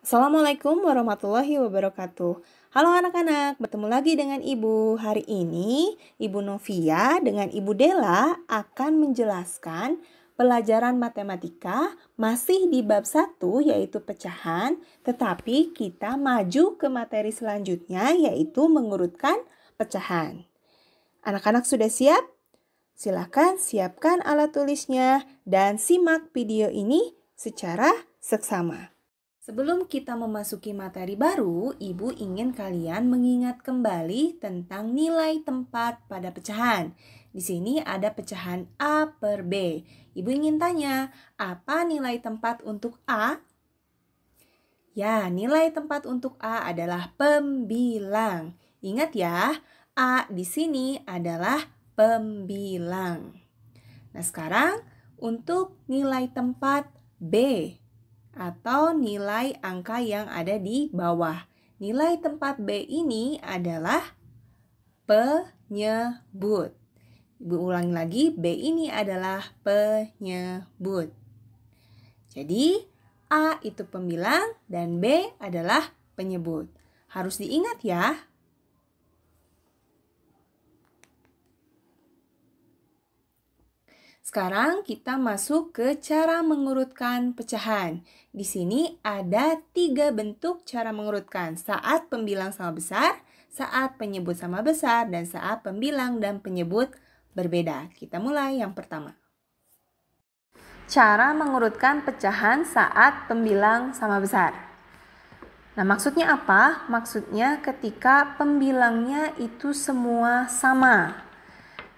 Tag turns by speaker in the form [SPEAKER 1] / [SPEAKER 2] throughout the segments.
[SPEAKER 1] Assalamualaikum warahmatullahi wabarakatuh. Halo anak-anak, bertemu lagi dengan Ibu. Hari ini Ibu Novia dengan Ibu Della akan menjelaskan pelajaran matematika masih di bab 1 yaitu pecahan, tetapi kita maju ke materi selanjutnya yaitu mengurutkan pecahan. Anak-anak sudah siap? Silakan siapkan alat tulisnya dan simak video ini secara seksama. Sebelum kita memasuki materi baru, Ibu ingin kalian mengingat kembali tentang nilai tempat pada pecahan. Di sini ada pecahan A per B. Ibu ingin tanya, apa nilai tempat untuk A? Ya, nilai tempat untuk A adalah pembilang. Ingat ya, A di sini adalah pembilang. Nah, sekarang untuk nilai tempat B atau nilai angka yang ada di bawah. Nilai tempat B ini adalah penyebut. Ibu ulangi lagi, B ini adalah penyebut. Jadi, A itu pembilang dan B adalah penyebut. Harus diingat ya. Sekarang kita masuk ke cara mengurutkan pecahan. Di sini ada 3 bentuk cara mengurutkan. Saat pembilang sama besar, saat penyebut sama besar, dan saat pembilang dan penyebut berbeda. Kita mulai yang pertama. Cara mengurutkan pecahan saat pembilang sama besar. Nah, maksudnya apa? Maksudnya ketika pembilangnya itu semua sama.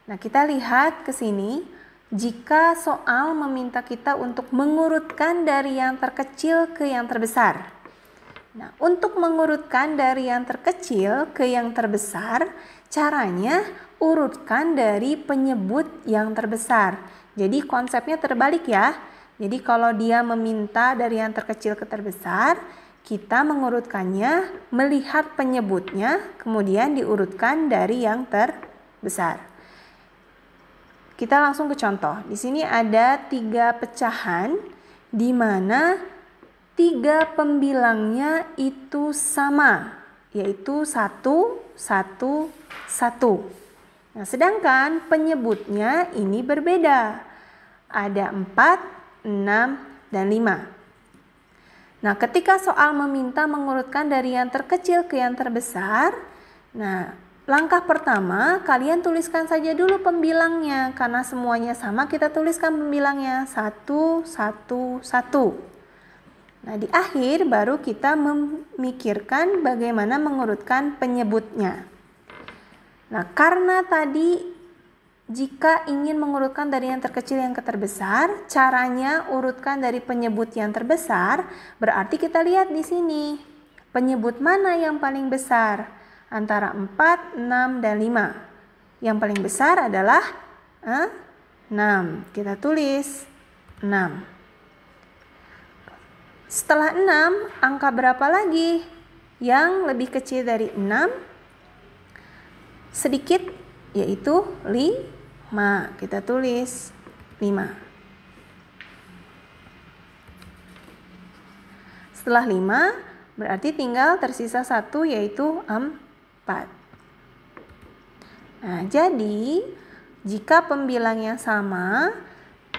[SPEAKER 1] Nah, kita lihat ke sini. Jika soal meminta kita untuk mengurutkan dari yang terkecil ke yang terbesar. Nah, untuk mengurutkan dari yang terkecil ke yang terbesar, caranya urutkan dari penyebut yang terbesar. Jadi konsepnya terbalik ya. Jadi kalau dia meminta dari yang terkecil ke terbesar, kita mengurutkannya melihat penyebutnya, kemudian diurutkan dari yang terbesar. Kita langsung ke contoh. Di sini ada 3 pecahan di mana 3 pembilangnya itu sama, yaitu 1, 1, 1. Nah, sedangkan penyebutnya ini berbeda. Ada 4, 6, dan 5. Nah, ketika soal meminta mengurutkan dari yang terkecil ke yang terbesar, nah, langkah pertama, kalian tuliskan saja dulu pembilangnya. Karena semuanya sama, kita tuliskan pembilangnya. 1, 1, 1. Nah, di akhir baru kita memikirkan bagaimana mengurutkan penyebutnya. Nah, karena tadi jika ingin mengurutkan dari yang terkecil yang ke terbesar, caranya urutkan dari penyebut yang terbesar, berarti kita lihat di sini. Penyebut mana yang paling besar? Antara 4, 6, dan 5. Yang paling besar adalah 6. Kita tulis 6. Setelah 6, angka berapa lagi yang lebih kecil dari 6? Sedikit, yaitu 5. Kita tulis 5. Setelah 5, berarti tinggal tersisa 1 yaitu 4. Nah, jadi jika pembilangnya sama,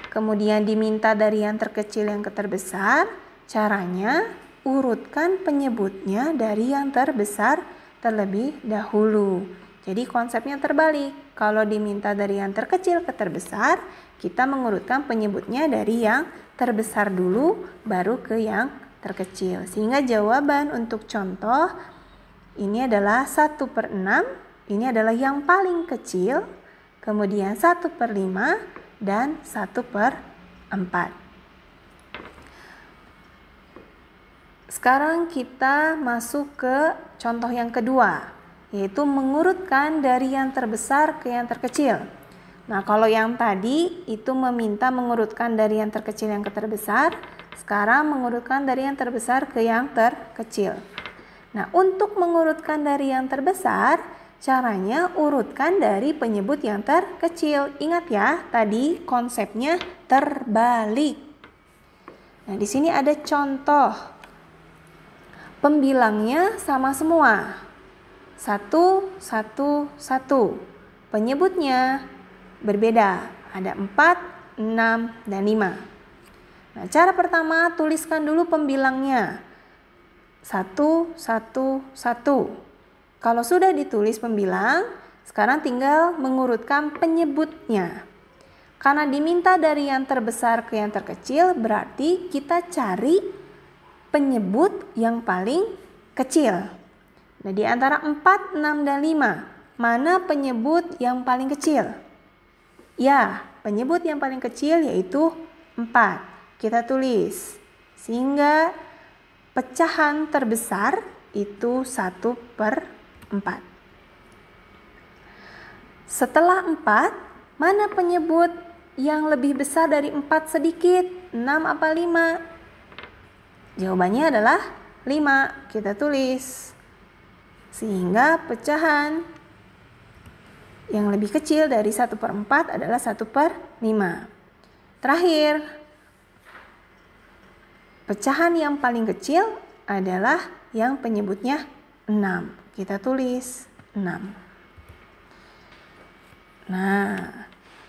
[SPEAKER 1] kemudian diminta dari yang terkecil yang ke terbesar, caranya urutkan penyebutnya dari yang terbesar terlebih dahulu. Jadi konsepnya terbalik. Kalau diminta dari yang terkecil ke terbesar, kita mengurutkan penyebutnya dari yang terbesar dulu, baru ke yang terkecil. Sehingga jawaban untuk contoh ini adalah 1/6, ini adalah yang paling kecil, kemudian 1/5 dan 1/4. Sekarang kita masuk ke contoh yang kedua, yaitu mengurutkan dari yang terbesar ke yang terkecil. Nah, kalau yang tadi itu meminta mengurutkan dari yang terkecil yang ke terbesar, sekarang mengurutkan dari yang terbesar ke yang terkecil. Nah, untuk mengurutkan dari yang terbesar, caranya urutkan dari penyebut yang terkecil. Ingat ya, tadi konsepnya terbalik. Nah, di sini ada contoh. Pembilangnya sama semua. 1, 1, 1. Penyebutnya berbeda. Ada 4, 6, dan 5. Nah, cara pertama, tuliskan dulu pembilangnya. 1, 1, 1. Kalau sudah ditulis pembilang, sekarang tinggal mengurutkan penyebutnya. Karena diminta dari yang terbesar ke yang terkecil, berarti kita cari penyebut yang paling kecil. Nah, di antara 4, 6, dan 5, mana penyebut yang paling kecil? Ya, penyebut yang paling kecil yaitu 4. Kita tulis. Sehingga pecahan terbesar itu 1/4. Setelah 4, mana penyebut yang lebih besar dari 4 sedikit? 6 apa 5? Jawabannya adalah 5. Kita tulis. Sehingga pecahan yang lebih kecil dari 1/4 adalah 1/5. Terakhir, pecahan yang paling kecil adalah yang penyebutnya 6. Kita tulis 6. Nah,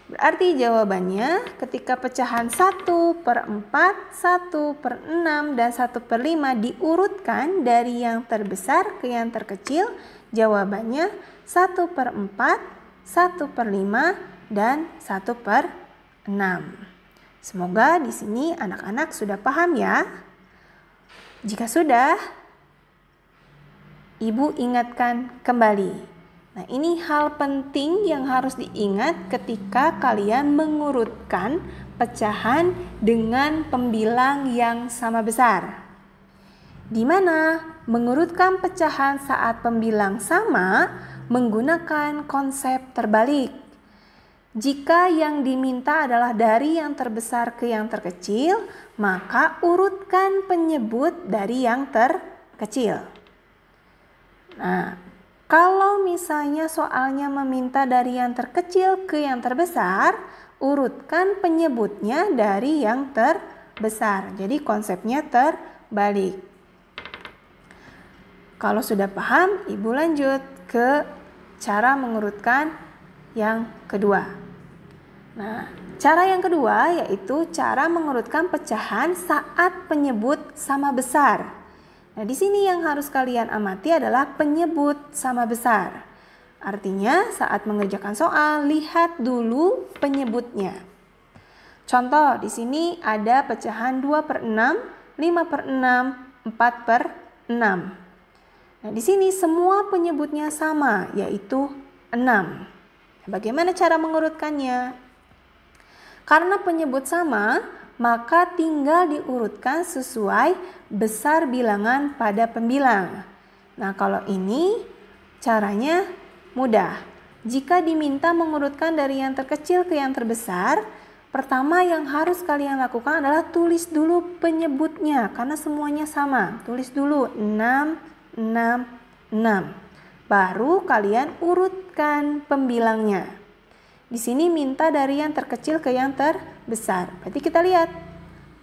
[SPEAKER 1] berarti jawabannya ketika pecahan 1/4, 1/6, dan 1/5 diurutkan dari yang terbesar ke yang terkecil, jawabannya 1/4, 1/5, dan 1/6. Semoga di sini anak-anak sudah paham ya. Jika sudah, Ibu ingatkan kembali. Nah, ini hal penting yang harus diingat ketika kalian mengurutkan pecahan dengan pembilang yang sama besar. Di mana mengurutkan pecahan saat pembilang sama menggunakan konsep terbalik. Jika yang diminta adalah dari yang terbesar ke yang terkecil, maka urutkan penyebut dari yang terkecil. Nah, kalau misalnya soalnya meminta dari yang terkecil ke yang terbesar, urutkan penyebutnya dari yang terbesar. Jadi konsepnya terbalik. Kalau sudah paham, Ibu lanjut ke cara mengurutkan yang kedua. Nah, cara yang kedua yaitu cara mengurutkan pecahan saat penyebut sama besar. Nah, di sini yang harus kalian amati adalah penyebut sama besar. Artinya, saat mengerjakan soal, lihat dulu penyebutnya. Contoh, di sini ada pecahan 2/6, 5/6, 4/6. Nah, di sini semua penyebutnya sama, yaitu 6. Bagaimana cara mengurutkannya? Karena penyebut sama, maka tinggal diurutkan sesuai besar bilangan pada pembilang. Nah, kalau ini caranya mudah. Jika diminta mengurutkan dari yang terkecil ke yang terbesar, pertama yang harus kalian lakukan adalah tulis dulu penyebutnya karena semuanya sama. Tulis dulu 6, 6, 6. Baru kalian urutkan pembilangnya. Di sini minta dari yang terkecil ke yang terbesar. Berarti kita lihat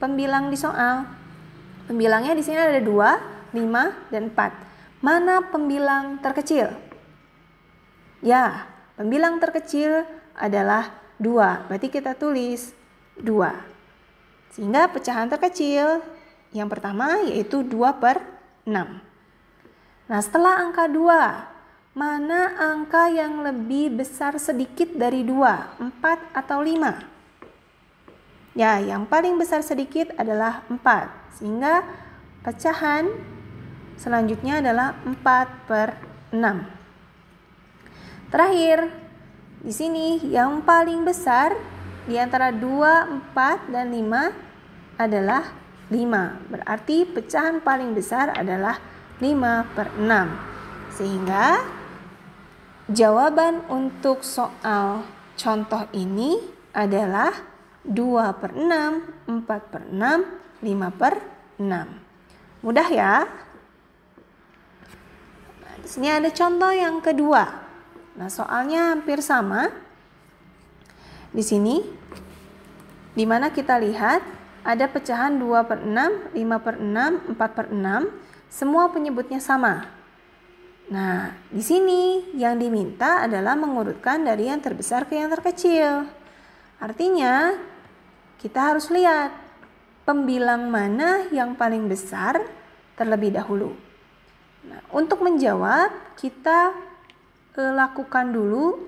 [SPEAKER 1] pembilang di soal. Pembilangnya di sini ada 2, 5, dan 4. Mana pembilang terkecil? Ya, pembilang terkecil adalah 2. Berarti kita tulis 2. Sehingga pecahan terkecil yang pertama yaitu 2/6. Nah, setelah angka 2, mana angka yang lebih besar sedikit dari 2, 4 atau 5? Ya, yang paling besar sedikit adalah 4. Sehingga pecahan selanjutnya adalah 4/6. Terakhir, di sini yang paling besar di antara 2, 4, dan 5 adalah 5. Berarti pecahan paling besar adalah 5/6. Sehingga jawaban untuk soal contoh ini adalah 2/6, 4/6, 5/6. Mudah ya? Nah, di sini ada contoh yang kedua. Nah, soalnya hampir sama. Di sini, di mana kita lihat ada pecahan 2/6, 5/6, 4/6. semua penyebutnya sama. Nah, di sini yang diminta adalah mengurutkan dari yang terbesar ke yang terkecil. Artinya, kita harus lihat pembilang mana yang paling besar terlebih dahulu. Nah, untuk menjawab, kita lakukan dulu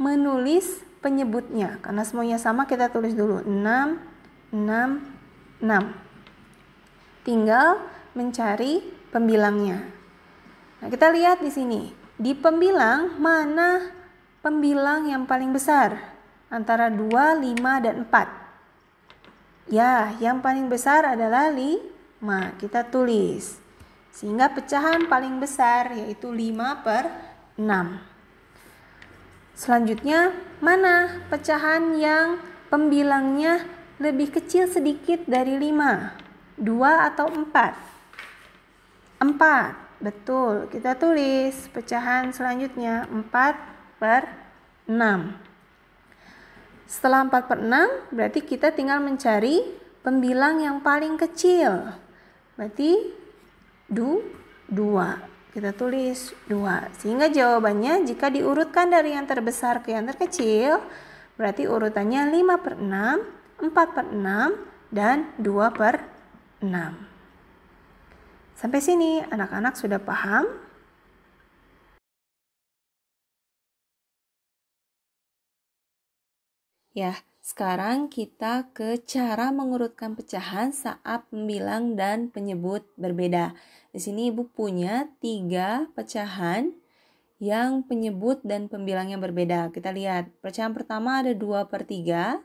[SPEAKER 1] menulis penyebutnya. Karena semuanya sama, kita tulis dulu 6, 6, 6. Tinggal mencari pembilangnya. Nah, kita lihat di sini. Di pembilang, mana pembilang yang paling besar? Antara 2, 5, dan 4. Ya, yang paling besar adalah 5. Kita tulis. Sehingga pecahan paling besar yaitu 5/6. Selanjutnya, mana pecahan yang pembilangnya lebih kecil sedikit dari 5? 2 atau 4? 4. Betul, kita tulis pecahan selanjutnya 4/6. Setelah 4/6, berarti kita tinggal mencari pembilang yang paling kecil. Berarti 2. Kita tulis 2. Sehingga jawabannya jika diurutkan dari yang terbesar ke yang terkecil, berarti urutannya 5/6, 4/6, dan 2/6. Sampai sini anak-anak sudah paham? Ya, sekarang kita ke cara mengurutkan pecahan saat pembilang dan penyebut berbeda. Di sini Ibu punya 3 pecahan yang penyebut dan pembilangnya berbeda. Kita lihat, pecahan pertama ada 2/3,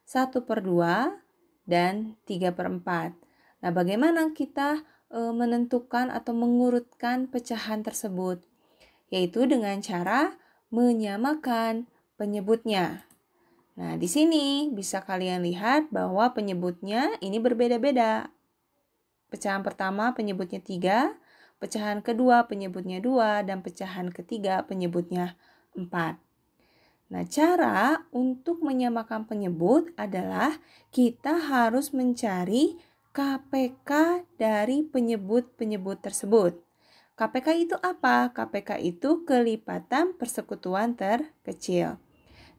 [SPEAKER 1] 1/2, dan 3/4. Nah, bagaimana kita menentukan atau mengurutkan pecahan tersebut? Yaitu dengan cara menyamakan penyebutnya. Nah, di sini bisa kalian lihat bahwa penyebutnya ini berbeda-beda. Pecahan pertama penyebutnya 3, pecahan kedua penyebutnya 2, dan pecahan ketiga penyebutnya 4. Nah, cara untuk menyamakan penyebut adalah kita harus mencari KPK dari penyebut-penyebut tersebut. KPK itu apa? KPK itu kelipatan persekutuan terkecil.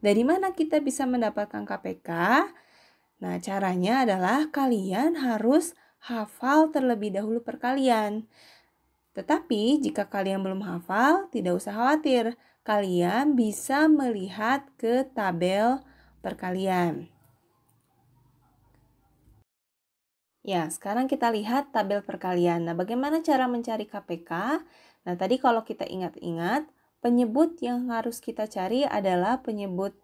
[SPEAKER 1] Dari mana kita bisa mendapatkan KPK? Nah, caranya adalah kalian harus hafal terlebih dahulu perkalian. Tetapi jika kalian belum hafal, tidak usah khawatir. Kalian bisa melihat ke tabel perkalian. Ya, sekarang kita lihat tabel perkalian. Nah, bagaimana cara mencari KPK? Nah, tadi kalau kita ingat-ingat, penyebut yang harus kita cari adalah penyebut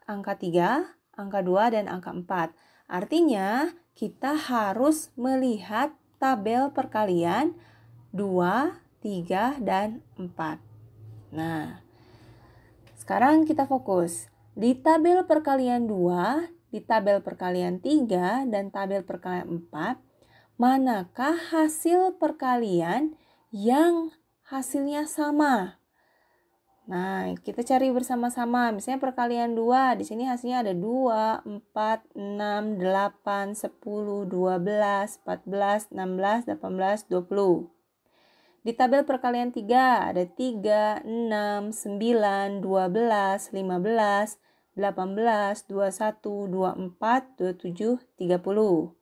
[SPEAKER 1] angka 3, angka 2, dan angka 4. Artinya, kita harus melihat tabel perkalian 2, 3, dan 4. Nah, sekarang kita fokus. Di tabel perkalian 2, di tabel perkalian 3, dan tabel perkalian 4, manakah hasil perkalian yang hasilnya sama? Nah, kita cari bersama-sama. Misalnya perkalian 2, di sini hasilnya ada 2, 4, 6, 8, 10, 12, 14, 16, 18, 20. Di tabel perkalian 3 ada 3, 6, 9, 12, 15, 18, 21, 24, 27, 30.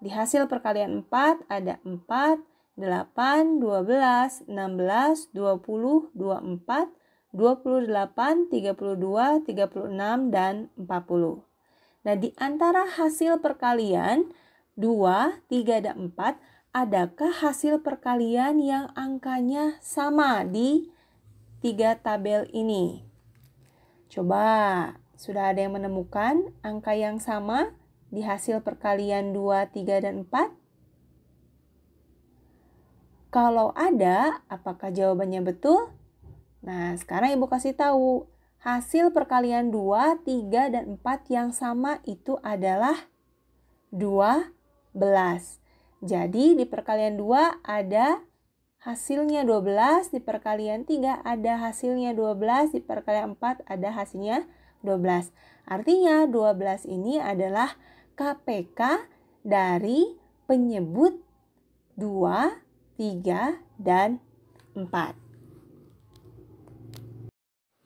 [SPEAKER 1] Di hasil perkalian 4 ada 4, 8, 12, 16, 20, 24, 28, 32, 36, dan 40. Nah, di antara hasil perkalian 2, 3, dan 4, adakah hasil perkalian yang angkanya sama di 3 tabel ini? Coba, sudah ada yang menemukan angka yang sama di hasil perkalian 2, 3, dan 4? Kalau ada, apakah jawabannya betul? Nah, sekarang Ibu kasih tahu. Hasil perkalian 2, 3, dan 4 yang sama itu adalah 12. Jadi di perkalian 2 ada hasilnya 12, di perkalian 3 ada hasilnya 12, di perkalian 4 ada hasilnya 12. Artinya 12 ini adalah KPK dari penyebut 2, 3, dan 4.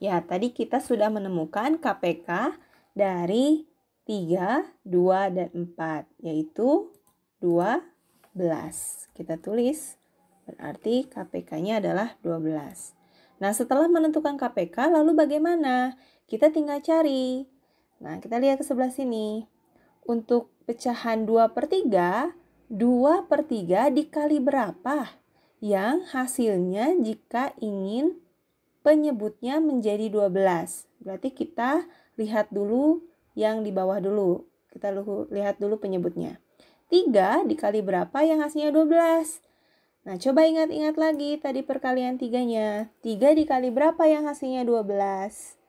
[SPEAKER 1] Ya, tadi kita sudah menemukan KPK dari 3, 2, dan 4, yaitu 12. Kita tulis, berarti KPK-nya adalah 12. Nah, setelah menentukan KPK, lalu bagaimana? Kita tinggal cari. Nah, kita lihat ke sebelah sini. Untuk pecahan 2/3, 2/3 dikali berapa? Yang hasilnya jika ingin penyebutnya menjadi 12. Berarti kita lihat dulu yang di bawah dulu. Kita lihat dulu penyebutnya. 3 dikali berapa yang hasilnya 12? Nah, coba ingat-ingat lagi tadi perkalian 3-nya. 3 dikali berapa yang hasilnya 12?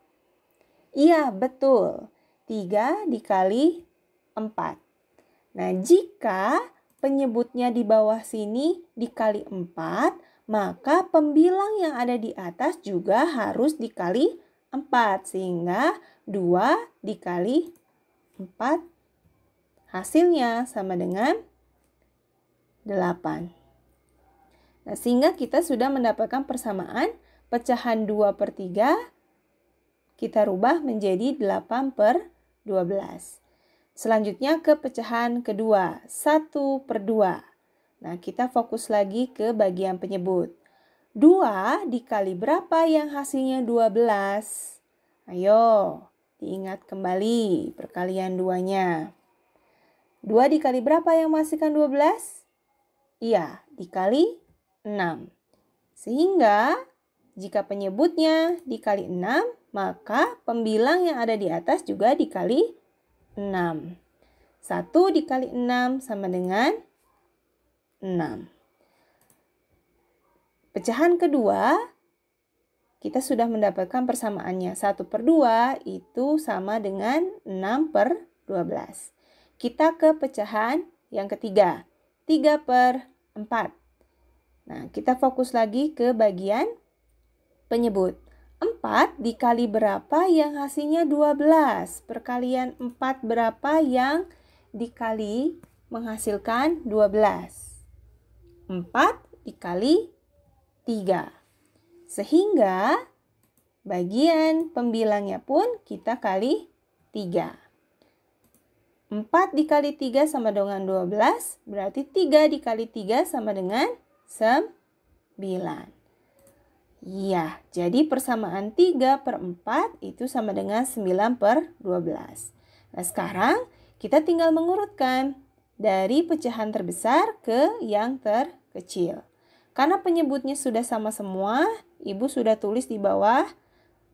[SPEAKER 1] Iya, betul. 3 dikali 4. Nah, jika penyebutnya di bawah sini dikali 4, maka pembilang yang ada di atas juga harus dikali 4. Sehingga 2 dikali 4 hasilnya sama dengan 8. Nah, sehingga kita sudah mendapatkan persamaan pecahan 2/3 kita rubah menjadi 8/12. Selanjutnya ke pecahan kedua, 1/2. Nah, kita fokus lagi ke bagian penyebut. 2 dikali berapa yang hasilnya 12? Ayo, diingat kembali perkalian 2-nya. 2 dikali berapa yang menghasilkan 12? Iya, dikali 6. Sehingga jika penyebutnya dikali 6, maka pembilang yang ada di atas juga dikali 6. 1 dikali 6 sama dengan 6. Pecahan kedua, kita sudah mendapatkan persamaannya. 1/2 itu sama dengan 6/12. Kita ke pecahan yang ketiga, 3/4. Nah, kita fokus lagi ke bagian penyebut. 4 dikali berapa yang hasilnya 12? Perkalian 4 berapa yang dikali menghasilkan 12? 4 dikali 3. Sehingga bagian pembilangnya pun kita kali 3. 4 dikali 3 sama dengan 12, berarti 3 dikali 3 sama dengan 9. Iya, jadi persamaan 3/4 itu sama dengan 9/12. Nah, sekarang kita tinggal mengurutkan dari pecahan terbesar ke yang terkecil. Karena penyebutnya sudah sama semua, Ibu sudah tulis di bawah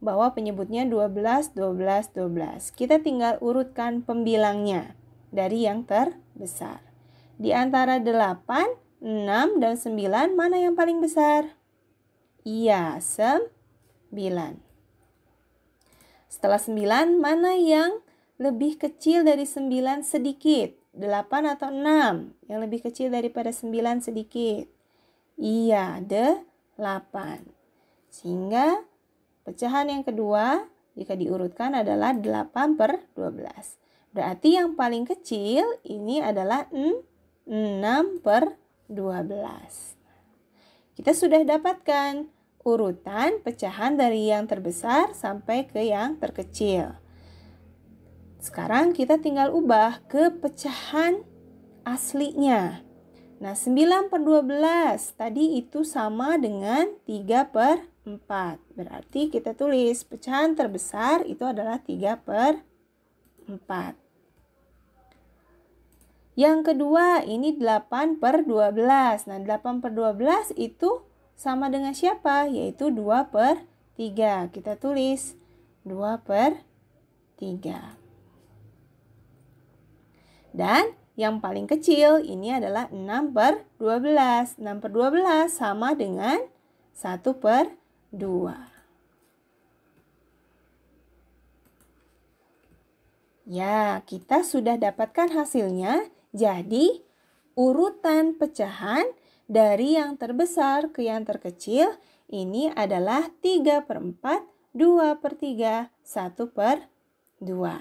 [SPEAKER 1] bahwa penyebutnya 12, 12, 12. Kita tinggal urutkan pembilangnya dari yang terbesar. Di antara 8, 6, dan 9, mana yang paling besar? Iya, 9. Setelah 9, mana yang lebih kecil dari 9 sedikit? 8 atau 6? Yang lebih kecil daripada 9 sedikit? Iya, 8. Sehingga pecahan yang kedua jika diurutkan adalah 8/12. Berarti yang paling kecil ini adalah 6/12. Kita sudah dapatkan urutan pecahan dari yang terbesar sampai ke yang terkecil. Sekarang kita tinggal ubah ke pecahan aslinya. Nah, 9/12 tadi itu sama dengan 3/4. Berarti kita tulis pecahan terbesar itu adalah 3/4. Yang kedua ini 8/12. Nah, 8/12 itu sama dengan siapa? Yaitu 2/3. Kita tulis 2/3. Dan yang paling kecil ini adalah 6/12. 6/12 sama dengan 1/2. Ya, kita sudah dapatkan hasilnya. Jadi, urutan pecahan dari yang terbesar ke yang terkecil ini adalah 3/4, 2/3, 1/2.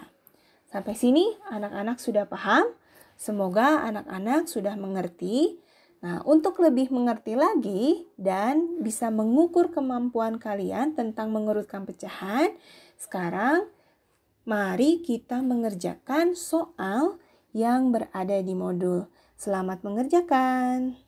[SPEAKER 1] Sampai sini anak-anak sudah paham? Semoga anak-anak sudah mengerti. Nah, untuk lebih mengerti lagi dan bisa mengukur kemampuan kalian tentang mengurutkan pecahan, sekarang mari kita mengerjakan soal yang berada di modul. Selamat mengerjakan.